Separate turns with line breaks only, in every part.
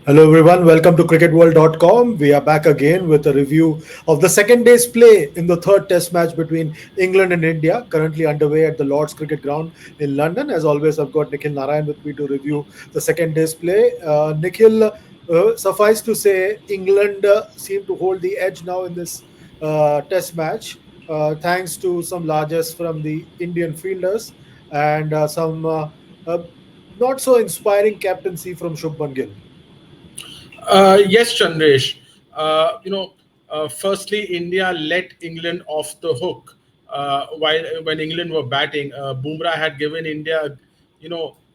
Hello everyone, welcome to cricketworld.com. We are back again with a review of the second day's play in the third test match between England and India, currently underway at the Lord's Cricket Ground in London. As always, I've got Nikhil Narayan with me to review the second day's play. Nikhil, suffice to say, England seem to hold the edge now in this test match, thanks to some largesse from the Indian fielders and some uh, not so inspiring captaincy from Shubman Gill.
Yes, Chandresh. Firstly, India let England off the hook while when England were batting. Bumrah had given India,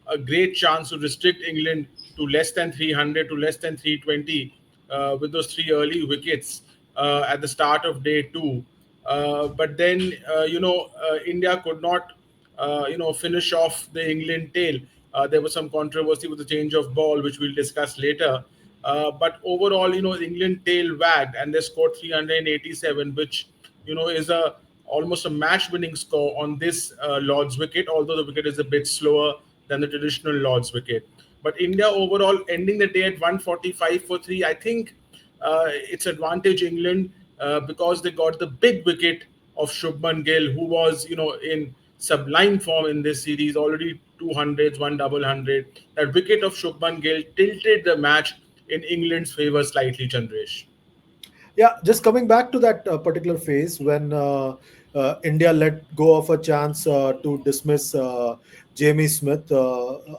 a great chance to restrict England to less than 300 to less than 320 with those three early wickets at the start of day two. But then, India could not finish off the England tail. There was some controversy with the change of ball, which we'll discuss later. But overall, England tail wagged and they scored 387, which is a almost a match-winning score on this Lord's wicket. Although the wicket is a bit slower than the traditional Lord's wicket, but India overall ending the day at 145 for three. I think it's advantage England because they got the big wicket of Shubman Gill, who was in sublime form in this series, already two hundreds, one double hundred. That wicket of Shubman Gill tilted the match in England's favour slightly, Chandresh.
Yeah, just coming back to that particular phase when India let go of a chance to dismiss Jamie Smith.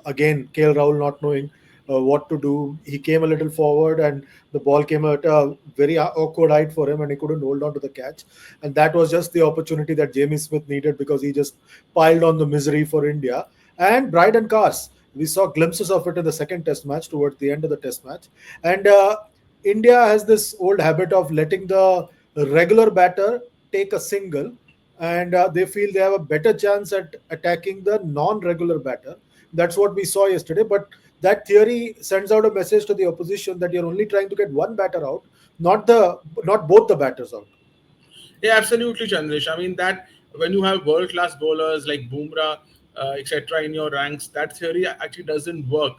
Again, KL Rahul not knowing what to do. He came a little forward and the ball came at a very awkward height for him and he couldn't hold on to the catch. And that was just the opportunity that Jamie Smith needed because he just piled on the misery for India. And Bryden Cars, we saw glimpses of it in the second test match towards the end of the test match. And India has this old habit of letting the regular batter take a single, and they feel they have a better chance at attacking the non-regular batter. That's what we saw yesterday. But that theory sends out a message to the opposition that you're only trying to get one batter out, not both the batters out.
Yeah, absolutely, Chandresh. I mean that when you have world class bowlers like Bumrah, etc., in your ranks, that theory actually doesn't work,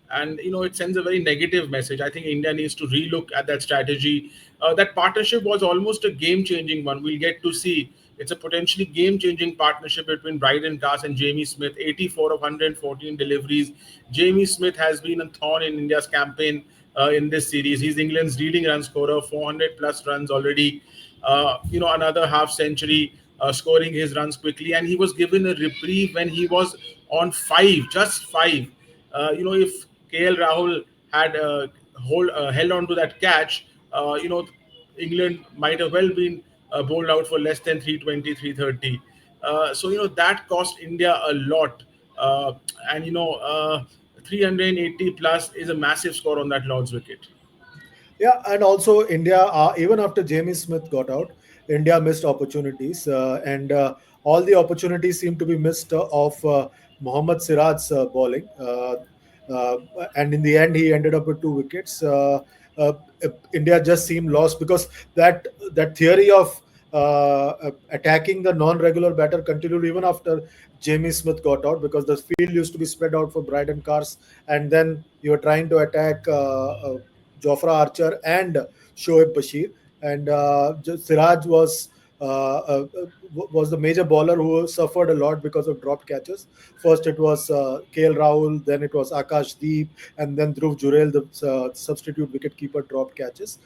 and it sends a very negative message. I think India needs to relook at that strategy. That partnership was almost a game changing one. We'll get to see. It's a potentially game changing partnership between Bryden Cars and Jamie Smith. 84 of 114 deliveries. Jamie Smith has been a thorn in India's campaign in this series. He's England's leading run scorer, 400 plus runs already. Another half century, scoring his runs quickly, and he was given a reprieve when he was on five, just five. If KL Rahul had held on to that catch, England might have well been bowled out for less than 320, 330. So that cost India a lot, and 380 plus is a massive score on that Lord's wicket.
Yeah, and also India, even after Jamie Smith got out, India missed opportunities, and all the opportunities seem to be missed of Mohammad Siraj's bowling. Uh, and in the end, he ended up with two wickets. Uh, India just seemed lost because that theory of attacking the non-regular batter continued even after Jamie Smith got out because the field used to be spread out for Bryden Cars, and then you were trying to attack Jofra Archer and Shoaib Bashir. And Siraj was the major bowler who suffered a lot because of dropped catches. First it was KL Rahul, then it was Akash Deep, and then Dhruv Jurel, the substitute wicketkeeper, dropped catches.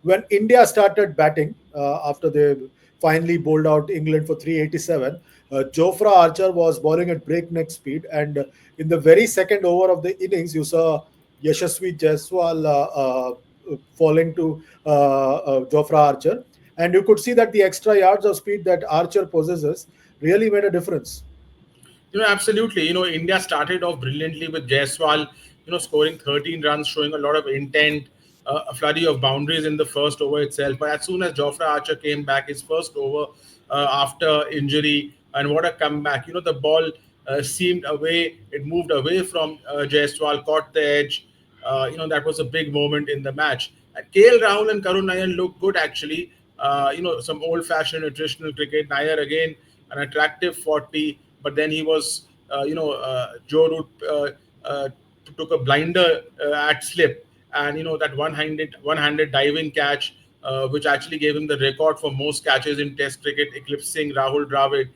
When India started batting after they finally bowled out England for 387, Jofra Archer was bowling at breakneck speed, and in the very second over of the innings, you saw Yashasvi Jaiswal falling to Jofra Archer. And you could see that the extra yards of speed that Archer possesses really made a difference.
Absolutely. India started off brilliantly with Jaiswal, scoring 13 runs, showing a lot of intent, a flurry of boundaries in the first over itself. But as soon as Jofra Archer came back, his first over after injury, and what a comeback. The ball seemed away, it moved away from Jaiswal, caught the edge. That was a big moment in the match. And KL Rahul and Karun Nair looked good actually. Some old fashioned nutritional cricket. Nair again, an attractive 40, but then he was, Joe Root took a blinder at slip, and that one-handed diving catch, which actually gave him the record for most catches in Test cricket, eclipsing Rahul Dravid.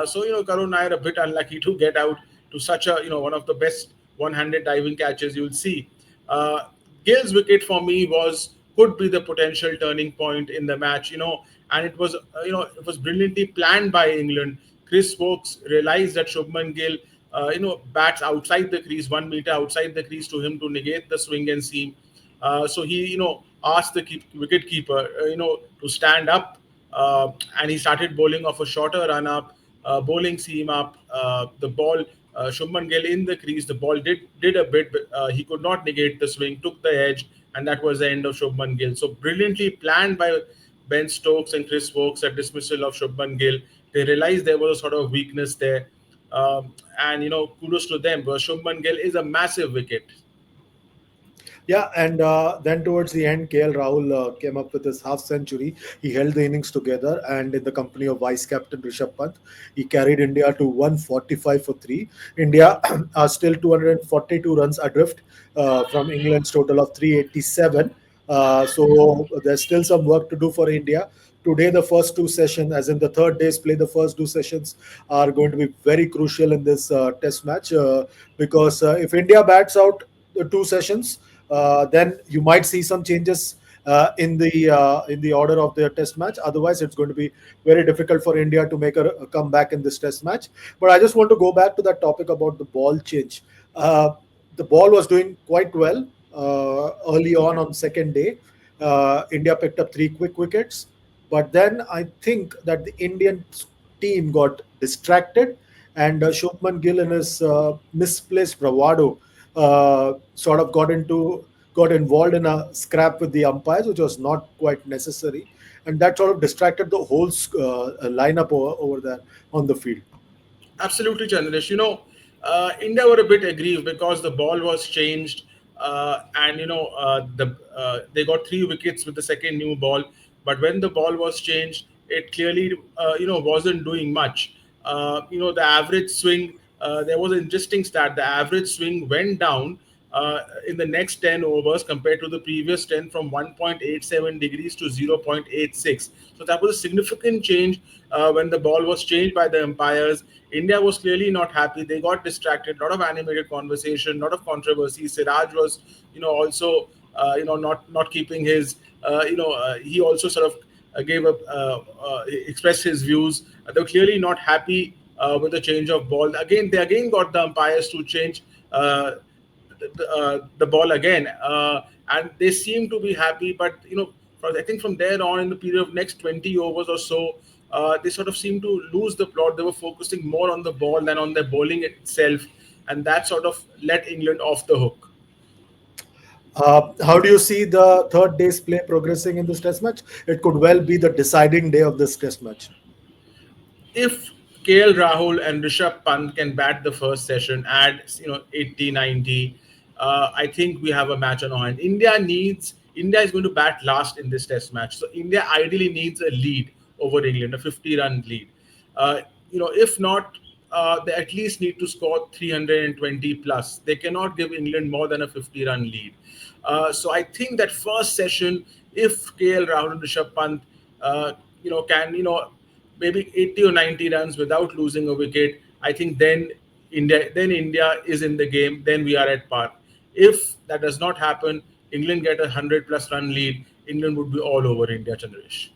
So Karun Nair a bit unlucky to get out to such a one of the best one-handed diving catches you'll see. Uh, Gill's wicket for me was could be the potential turning point in the match, and it was brilliantly planned by England. Chris Wokes realized that Shubman Gill, bats outside the crease, 1 meter outside the crease to him to negate the swing and seam. So he, asked the wicket keeper, to stand up, and he started bowling off a shorter run up, bowling seam up. The ball, Shubman Gill in the crease, the ball did a bit, but he could not negate the swing, took the edge, and that was the end of Shubman Gill. So brilliantly planned by Ben Stokes and Chris Wokes at dismissal of Shubman Gill. They realized there was a sort of weakness there, and kudos to them. But Shubman Gill is a massive wicket.
Yeah, and then towards the end, KL Rahul came up with his half century. He held the innings together, and in the company of vice captain Rishabh Pant, he carried India to 145 for three. India are still 242 runs adrift from England's total of 387. So there's still some work to do for India. Today, the first two sessions, as in the third day's play, the first two sessions are going to be very crucial in this test match because if India bats out the two sessions, then you might see some changes in the order of their test match. Otherwise, it's going to be very difficult for India to make a comeback in this test match. But I just want to go back to that topic about the ball change. The ball was doing quite well early on second day. India picked up three quick wickets, but then I think that the Indian team got distracted, and Shubman Gill in his misplaced bravado sort of got involved in a scrap with the umpires, which was not quite necessary, and that sort of distracted the whole lineup over there on the field.
Absolutely, Chandresh. India were a bit aggrieved because the ball was changed, and they got three wickets with the second new ball. But when the ball was changed, it clearly wasn't doing much. The average swing. There was an interesting stat. The average swing went down in the next 10 overs compared to the previous 10 from 1.87 degrees to 0.86. So that was a significant change when the ball was changed by the umpires. India was clearly not happy. They got distracted. A lot of animated conversation, a lot of controversy. Siraj was, also, not keeping his, he also sort of gave up, expressed his views. They were clearly not happy with the change of ball. They again got the umpires to change the ball again, and they seem to be happy. But I think from there on, in the period of next 20 overs or so, they sort of seemed to lose the plot. They were focusing more on the ball than on their bowling itself, and that sort of let England off the hook.
How do you see the third day's play progressing in this test match? It could well be the deciding day of this test match.
If KL Rahul and Rishabh Pant can bat the first session at 80, 90, I think we have a match on our hand. India is going to bat last in this test match, so India ideally needs a lead over England, a 50-run lead. If not, they at least need to score 320 plus. They cannot give England more than a 50-run lead. So I think that first session, if KL Rahul and Rishabh Pant, can maybe 80 or 90 runs without losing a wicket, I think then India is in the game. Then we are at par. If that does not happen, England get a 100 plus run lead. England would be all over India, Chandresh.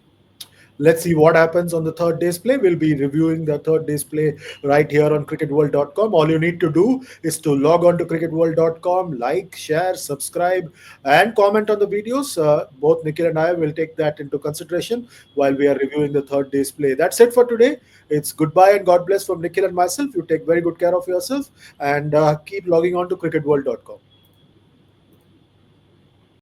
Let's see what happens on the third day's play. We'll be reviewing the third day's play right here on cricketworld.com. All you need to do is to log on to cricketworld.com, like, share, subscribe, and comment on the videos. Both Nikhil and I will take that into consideration while we are reviewing the third day's play. That's it for today. It's goodbye and God bless from Nikhil and myself. You take very good care of yourself and keep logging on to cricketworld.com.